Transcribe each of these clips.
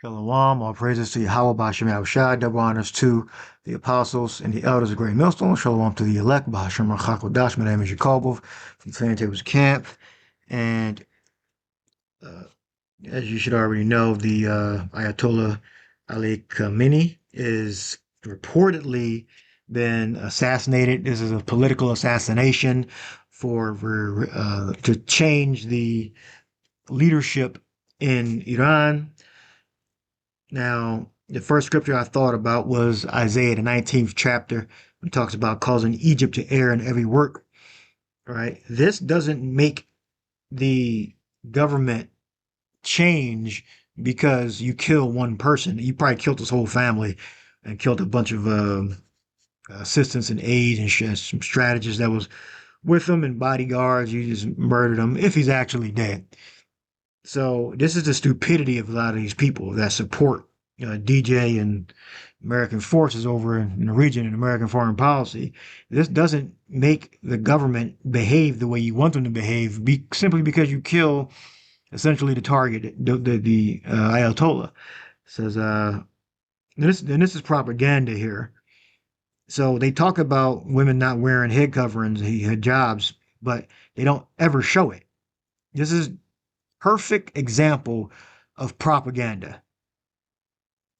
Shalom, all praises to Yahweh B'Hashem Yahushua, double honors to the apostles and the elders of Great Millstone. Shalom to the elect, B'Hashem Rachakodash. My name is Jacobo from Plaintables Camp. And as you should already know, the Ayatollah Ali Khamenei is reportedly been assassinated. This is a political assassination to change the leadership in Iran. Now, the first scripture I thought about was Isaiah, the 19th chapter, when it talks about causing Egypt to err in every work. All right. This doesn't make the government change because you kill one person. You probably killed this whole family and killed a bunch of assistants and aides and some strategists that was with them and bodyguards. You just murdered him if he's actually dead. So this is the stupidity of a lot of these people that support DJ and American forces over in the region and American foreign policy. This doesn't make the government behave the way you want them to behave simply because you kill essentially the target, the Ayatollah. It says, this is propaganda here. So they talk about women not wearing head coverings, hijabs, but they don't ever show it. This is perfect example of propaganda.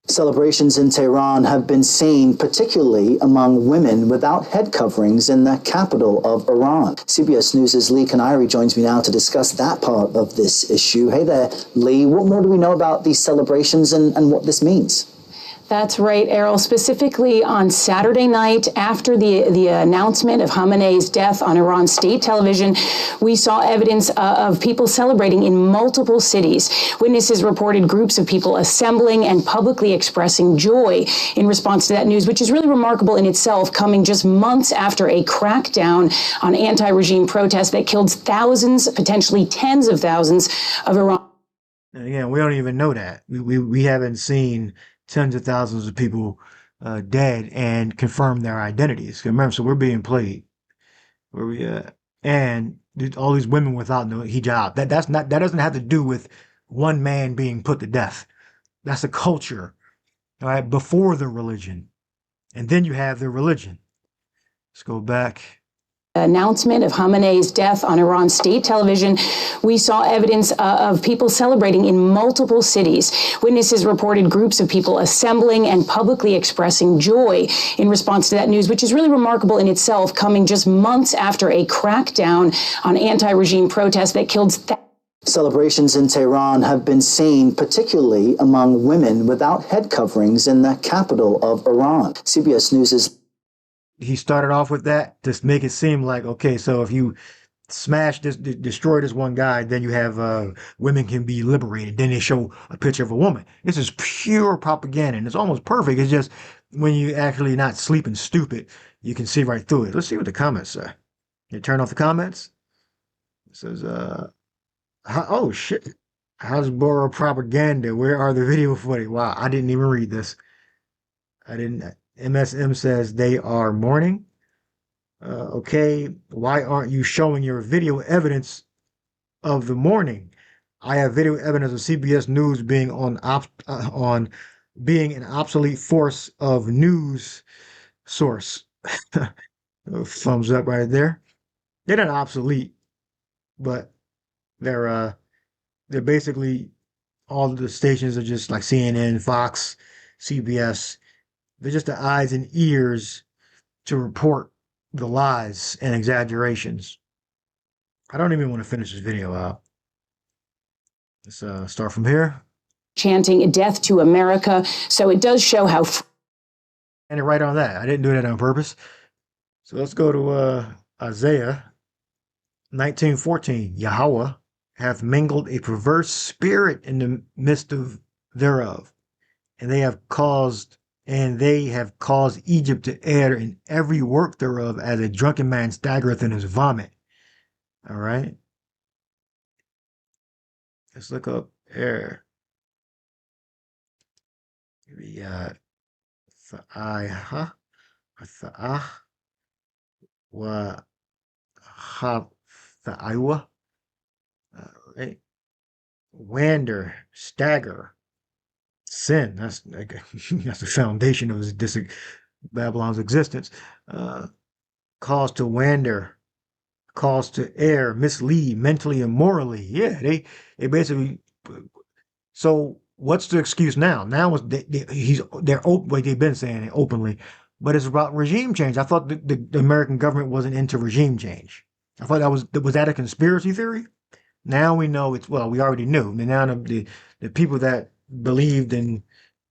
Celebrations in Tehran have been seen, particularly among women without head coverings in the capital of Iran. CBS News' Lee Kaniri joins me now to discuss that part of this issue. Hey there, Lee. What more do we know about these celebrations and what this means? That's right, Errol. Specifically on Saturday night, after the announcement of Khamenei's death on Iran state television, we saw evidence of people celebrating in multiple cities. Witnesses reported groups of people assembling and publicly expressing joy in response to that news, which is really remarkable in itself, coming just months after a crackdown on anti-regime protests that killed thousands, potentially tens of thousands of Iran. And again, we don't even know that. We haven't seen tens of thousands of people dead and confirm their identities. Remember, so we're being played. And all these women without no hijab. That doesn't have to do with one man being put to death. That's a culture, all right, before the religion, and then you have the religion. Let's go back. Announcement of Khamenei's death on Iran state television, we saw evidence of people celebrating in multiple cities. Witnesses reported groups of people assembling and publicly expressing joy in response to that news, which is really remarkable in itself, coming just months after a crackdown on anti-regime protests that killed Celebrations in Tehran have been seen, particularly among women without head coverings in the capital of Iran. CBS News' He started off with that to make it seem like, okay, so if you destroy this one guy, then you have women can be liberated. Then they show a picture of a woman. This is pure propaganda, and it's almost perfect. It's just when you actually not sleeping stupid, you can see right through it. Let's see what the comments say. You turn off the comments. It says, oh shit, Hasbro propaganda. Where are the video footage? Wow, I didn't even read this. I didn't. MSM says they are mourning. Okay, why aren't you showing your video evidence of the mourning? I have video evidence of CBS News being on being an obsolete force of news source. Thumbs up right there. They're not obsolete, but they're basically all of the stations are just like CNN, Fox, CBS. They're just the eyes and ears to report the lies and exaggerations. I don't even want to finish this video out. Let's start from here. Chanting death to America. So it does show how. And right on that. I didn't do that on purpose. So let's go to Isaiah 19:14. Yahweh hath mingled a perverse spirit in the midst of thereof, and they have caused Egypt to err in every work thereof, as a drunken man staggereth in his vomit. All right. Let's look up err. We got Tha'ah wa Tha'aiwa. All right. Wander, stagger, sin. That's like, that's the foundation of Babylon's existence. Cause to wander, cause to err, mislead, mentally and morally. Yeah, they basically. So what's the excuse now? Now they're open, like they've been saying it openly, but it's about regime change. I thought the American government wasn't into regime change. I thought was that a conspiracy theory? Now we know it's well. We already knew. I mean, now the people that believed in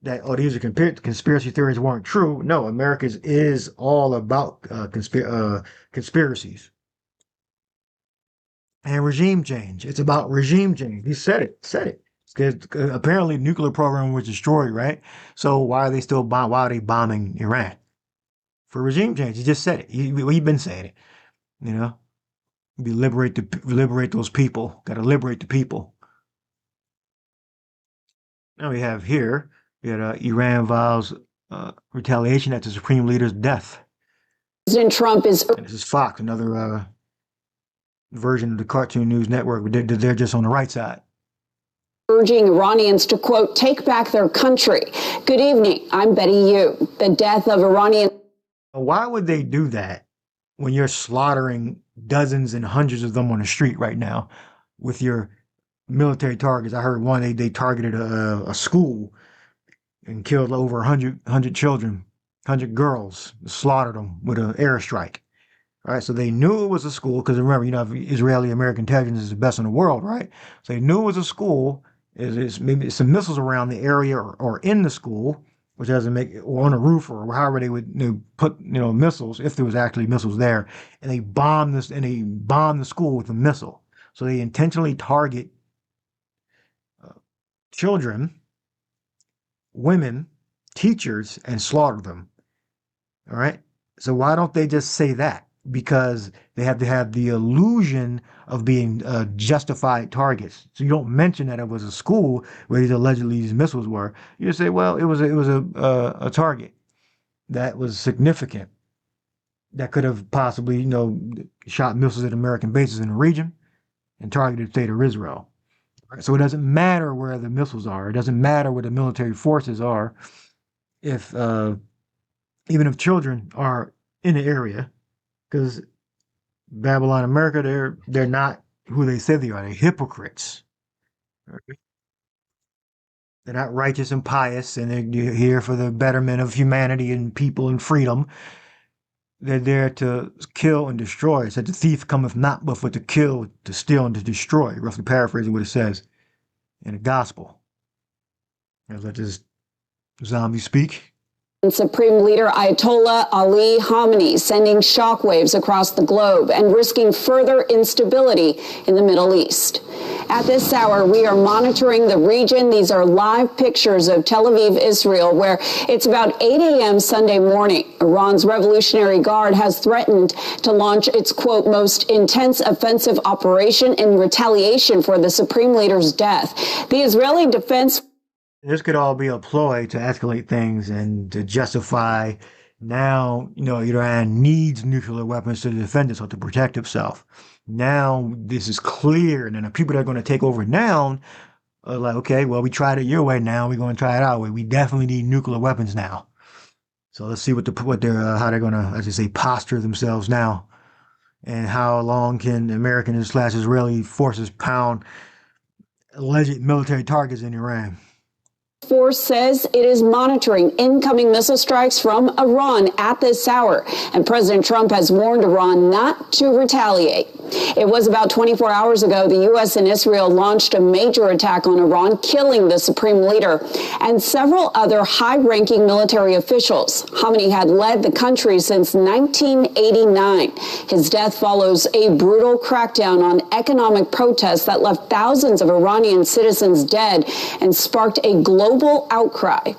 that these are conspiracy theories weren't true. No, America's is all about conspiracies and regime change. It's about regime change. He said it. Said it. Because apparently the nuclear program was destroyed, right? So why are they still why are they bombing Iran? For regime change. He just said it. He's been saying it. You know, liberate those people. Got to liberate the people. Now we have here. We had Iran vows retaliation at the supreme leader's death. President Trump is. And this is Fox, another version of the Cartoon News Network. They're just on the right side. Urging Iranians to, quote, take back their country. Good evening. I'm Betty Yu. The death of Iranian. Why would they do that when you're slaughtering dozens and hundreds of them on the street right now with your military targets? I heard one, they targeted a school and killed over 100 children, 100 girls, slaughtered them with an airstrike. All right, so they knew it was a school because remember, you know, Israeli American intelligence is the best in the world, right? So they knew it was a school. Is maybe some missiles around the area or in the school, which doesn't make or on a roof or however they would put missiles if there was actually missiles there, and they bombed the school with a missile. So they intentionally target children, women, teachers, and slaughter them. All right. So why don't they just say that? Because they have to have the illusion of being justified targets. So you don't mention that it was a school where these missiles were. You just say, well, it was a target that was significant that could have possibly shot missiles at American bases in the region and targeted the state of Israel. So it doesn't matter where the missiles are. It doesn't matter where the military forces are. If even if children are in the area. Because Babylon, America, they're not who they say they are. They're hypocrites. Okay? They're not righteous and pious, and they're here for the betterment of humanity and people and freedom. They're there to kill and destroy. It said the thief cometh not but for to kill, to steal, and to destroy. Roughly paraphrasing what it says in the gospel. As I just zombie speak. Supreme Leader Ayatollah Ali Khamenei sending shockwaves across the globe and risking further instability in the Middle East. At this hour, we are monitoring the region. These are live pictures of Tel Aviv, Israel, where it's about 8 a.m. Sunday morning. Iran's Revolutionary Guard has threatened to launch its, quote, most intense offensive operation in retaliation for the Supreme Leader's death. The Israeli defense. This could all be a ploy to escalate things and to justify now, Iran needs nuclear weapons to defend itself, to protect itself. Now this is clear. And then the people that are going to take over now are like, okay, well, we tried it your way. Now we're going to try it our way. We definitely need nuclear weapons now. So let's see how they're going to, as they say, posture themselves now. And how long can American/Israeli forces pound alleged military targets in Iran? Force says it is monitoring incoming missile strikes from Iran at this hour, and President Trump has warned Iran not to retaliate. It was about 24 hours ago the U.S. and Israel launched a major attack on Iran, killing the supreme leader and several other high-ranking military officials. Khamenei had led the country since 1989. His death follows a brutal crackdown on economic protests that left thousands of Iranian citizens dead and sparked a global outcry.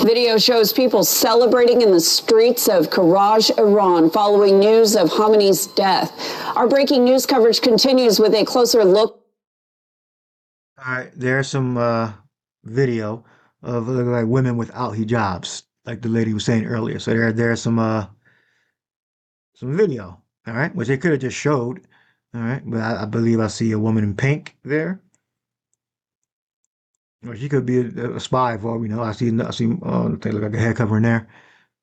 Video shows people celebrating in the streets of Karaj, Iran, following news of Khamenei's death. Our breaking news coverage continues with a closer look. All right, there's some video of like women without hijabs, like the lady was saying earlier. So there's some video, all right, which they could have just showed. All right, but I believe I see a woman in pink there. Or she could be a spy for all we know. I see they look like a head covering there.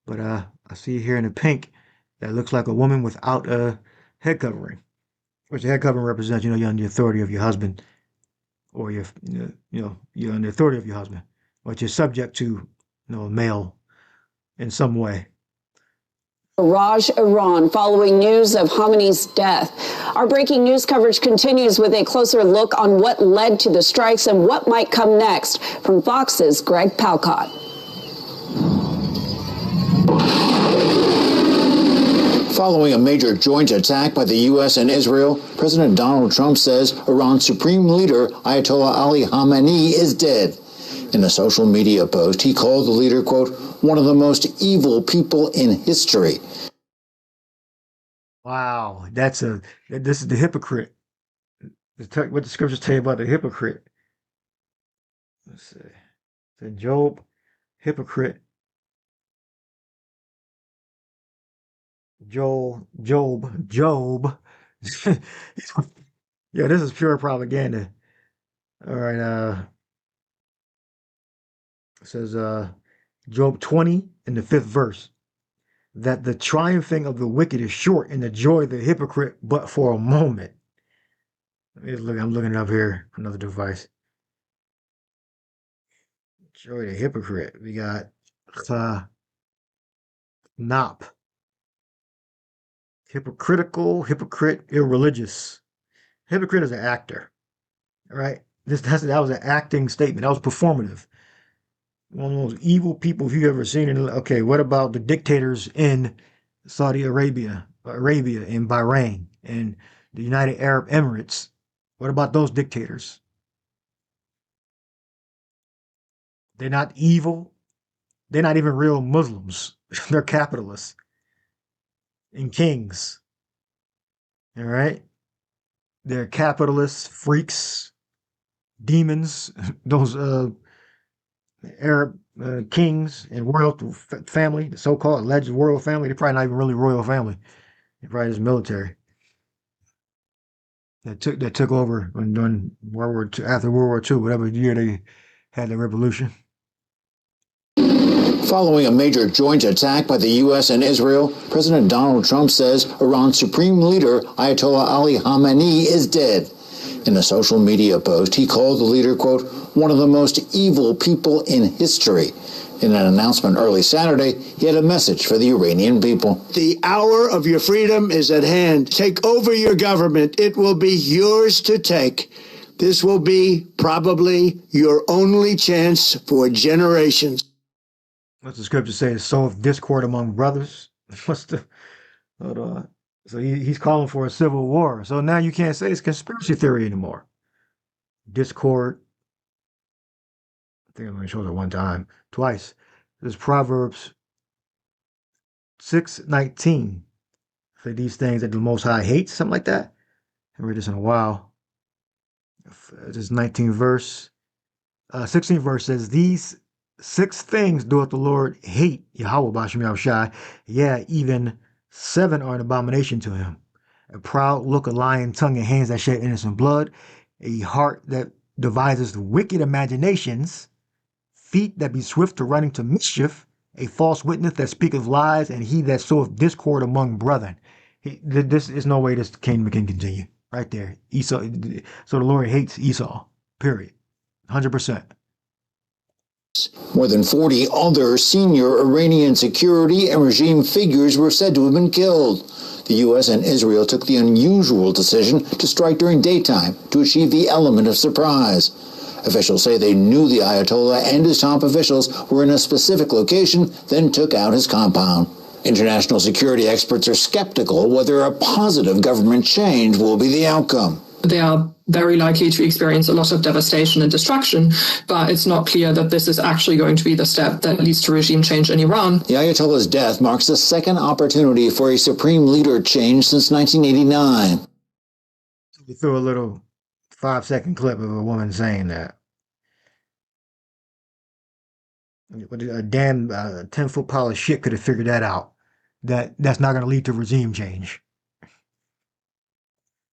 But I see here in the pink that looks like a woman without a head covering, which the head covering represents, you're under the authority of your husband, or you're under the authority of your husband, but you're subject to, a male in some way. Raj, Iran, following news of Khamenei's death. Our breaking news coverage continues with a closer look on what led to the strikes and what might come next. From Fox's Greg Palcott. Following a major joint attack by the U.S. and Israel, President Donald Trump says Iran's supreme leader, Ayatollah Ali Khamenei, is dead. In a social media post, he called the leader, quote, one of the most evil people in history. Wow, this is the hypocrite. What the scriptures tell you about the hypocrite. Let's see. The Job, hypocrite. Job. Yeah, this is pure propaganda. All right, it says Job 20 in the 5th verse, that the triumphing of the wicked is short and the joy of the hypocrite but for a moment. I'm looking it up here, another device. Joy of the hypocrite. We got Nop. Hypocritical, hypocrite, irreligious. Hypocrite is an actor, right? That was an acting statement. That was performative. One of the most evil people if you've ever seen. Okay, what about the dictators in Saudi Arabia, in Bahrain, and the United Arab Emirates? What about those dictators? They're not evil. They're not even real Muslims. They're capitalists and kings. All right? They're capitalists, freaks, demons, those Arab kings and royal family, the so-called alleged royal family. They're probably not even really royal family. They're probably just military. That took over during World War II, after World War II, whatever year they had the revolution. Following a major joint attack by the U.S. and Israel, President Donald Trump says Iran's supreme leader, Ayatollah Ali Khamenei, is dead. In a social media post, he called the leader, quote, one of the most evil people in history. In an announcement early Saturday, he had a message for the Iranian people. The hour of your freedom is at hand. Take over your government. It will be yours to take. This will be probably your only chance for generations. What's the scripture say? Soweth discord among brothers. Hold on. So he's calling for a civil war. So now you can't say it's conspiracy theory anymore. Discord. I think I'm going to show it twice. There's Proverbs 6:19. For these things that the Most High hates, something like that. I haven't read this in a while. This 19th verse. 16th verse says, these 6 things doeth the Lord hate, Yahweh Bashim Yahushai. Yeah, even 7 are an abomination to him. A proud look, a lying tongue, and hands that shed innocent blood, a heart that devises wicked imaginations, feet that be swift to running to mischief, a false witness that speaketh lies, and he that soweth discord among brethren. This is no way this kingdom can continue. Right there. Esau. So the Lord hates Esau. Period. 100%. More than 40 other senior Iranian security and regime figures were said to have been killed. The U.S. and Israel took the unusual decision to strike during daytime to achieve the element of surprise. Officials say they knew the Ayatollah and his top officials were in a specific location, then took out his compound. International security experts are skeptical whether a positive government change will be the outcome. They are very likely to experience a lot of devastation and destruction, but it's not clear that this is actually going to be the step that leads to regime change in Iran. The Ayatollah's death marks the second opportunity for a supreme leader change since 1989. We threw a little 5-second clip of a woman saying that. A damn 10-foot pile of shit could have figured that out. That's not going to lead to regime change.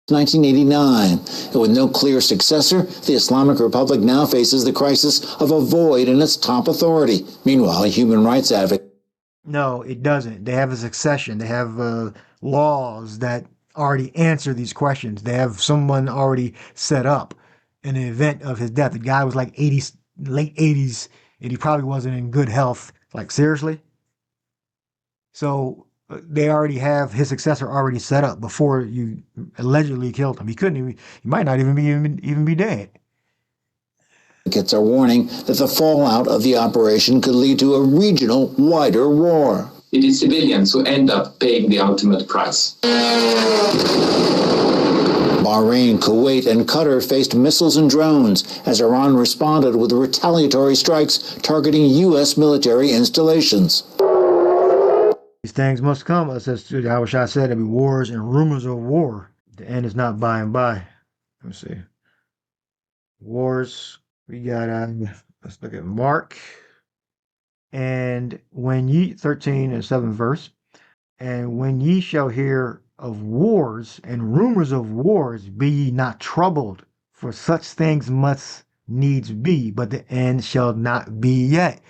1989. And with no clear successor, the Islamic Republic now faces the crisis of a void in its top authority. Meanwhile, a human rights advocate. No, it doesn't. They have a succession. They have laws that already answer these questions. They have someone already set up in the event of his death. The guy was like 80s, late 80s, and he probably wasn't in good health. Like, seriously? So they already have his successor already set up before you allegedly killed him. He couldn't even, he might not even be dead. Advocates are warning that the fallout of the operation could lead to a regional, wider war. It is civilians who end up paying the ultimate price. Bahrain, Kuwait, and Qatar faced missiles and drones as Iran responded with retaliatory strikes targeting U.S. military installations. These things must come. I wish I said there'd be wars and rumors of war. The end is not by and by. Let me see. Wars. We got, let's look at Mark. And when ye, 13 and 7th verse, and when ye shall hear of wars and rumors of wars, be ye not troubled, for such things must needs be, but the end shall not be yet.